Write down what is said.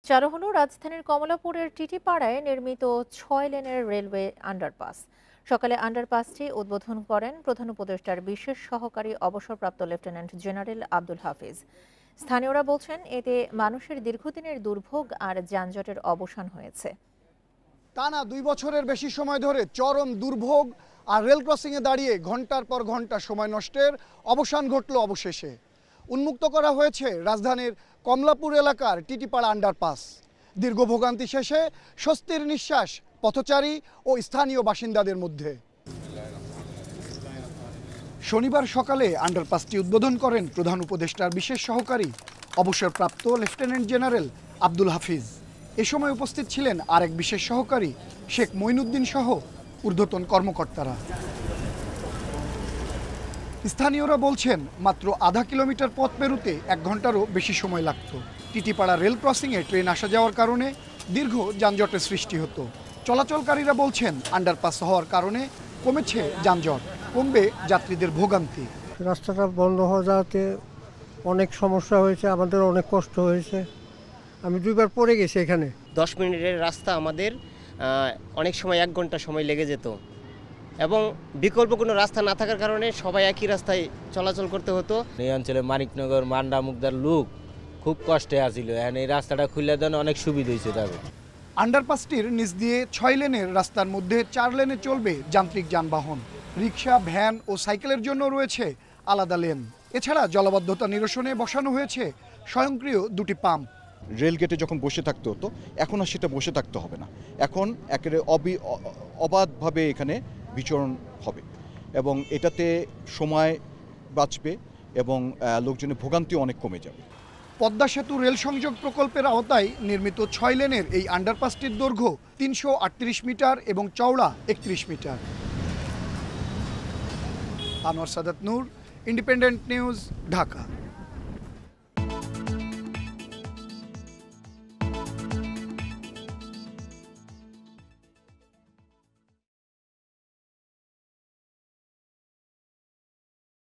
চালু হলো রাজধানীর কমলাপুরের টিটিপাড়ায় নির্মিত ৬ লেনের রেলওয়ে আন্ডারপাস। সকালে আন্ডারপাসটি উদ্বোধন করেন প্রধান উপদেষ্টার বিশেষ সহকারী অবসরপ্রাপ্ত লেফটেন্যান্ট জেনারেল আব্দুল হাফিজ। স্থানীয়রা বলছেন, এতে মানুষের দীর্ঘদিনের দুর্ভোগ আর যানজটের অবসান হয়েছে। টানা ২ বছরের বেশি সময় ধরে চরম দুর্ভোগ আর রেল ক্রসিংয়ে দাঁড়িয়ে ঘন্টার পর ঘন্টা সময় নষ্টের অবসান ঘটল অবশেষে। উন্মুক্ত করা হয়েছে রাজধানীর কমলাপুর এলাকার টিটিপাড়া আন্ডারপাস। দীর্ঘ ভোগান্তি শেষে স্বস্তির নিঃশ্বাস পথচারী ও স্থানীয় বাসিন্দাদের মধ্যে। শনিবার সকালে আন্ডারপাসটি উদ্বোধন করেন প্রধান উপদেষ্টার বিশেষ সহকারী অবসরপ্রাপ্ত লেফটেন্যান্ট জেনারেল আব্দুল হাফিজ। এ সময় উপস্থিত ছিলেন আরেক বিশেষ সহকারী শেখ মঈনুদ্দিন সহ ঊর্ধ্বতন কর্মকর্তারা। স্থানীয়রা বলছেন, মাত্র আধা কিলোমিটার পথ পেরুতে ১ ঘন্টারও বেশি সময় লাগত। টিটিপাড়া রেল ক্রসিংয়ে ট্রেন আসা যাওয়ার কারণে দীর্ঘ যানজটের সৃষ্টি হতো। চলাচলকারীরা বলছেন, আন্ডারপাস হওয়ার কারণে কমেছে যানজট, কমবে যাত্রীদের ভোগান্তি। রাস্তাটা বন্ধ হওয়া যাওয়াতে অনেক সমস্যা হয়েছে, আমাদের অনেক কষ্ট হয়েছে। আমি ২বার পড়ে গেছি এখানে। ১০ মিনিটের রাস্তা আমাদের অনেক সময় ১ ঘন্টা সময় লেগে যেত, এবং বিকল্প কোনো রাস্তা না থাকার কারণে সবাই একই রাস্তায় চলাচল করতে হতো। এই অঞ্চলে মানিকনগর, মান্ডা, মুগদার লোক খুব কষ্টে আছিল। এখন এই রাস্তাটা খুলে দেন অনেক সুবিধা হয়েছে তাদের। আন্ডারপাসটির নিচ দিয়ে ৬ লেনের রাস্তার মধ্যে ৪ লেনে চলবে যান্ত্রিক যানবাহন। রিক্সা, ভ্যান ও সাইকেলের জন্য রয়েছে আলাদা লেন। এছাড়া জলাবদ্ধতা নিরসনে বসানো হয়েছে স্বয়ংক্রিয় ২টি পাম্প। রেলগেটে যখন বসে থাকতে হতো, এখন আর সেটা বসে থাকতে হবে না। এখন একেবারে অবাধভাবে এখানে বিচরণ হবে, এবং এটাতে সময় বাঁচবে এবং লোকজনের ভোগান্তি অনেক কমে যাবে। পদ্মা সেতু রেল সংযোগ প্রকল্পের আওতায় নির্মিত ৬ লেনের এই আন্ডারপাসটির দৈর্ঘ্য ৩৩৮ মিটার এবং চওড়া ৩১ মিটার। আনোয়ার সাদাত নূর, ইন্ডিপেন্ডেন্ট নিউজ, ঢাকা।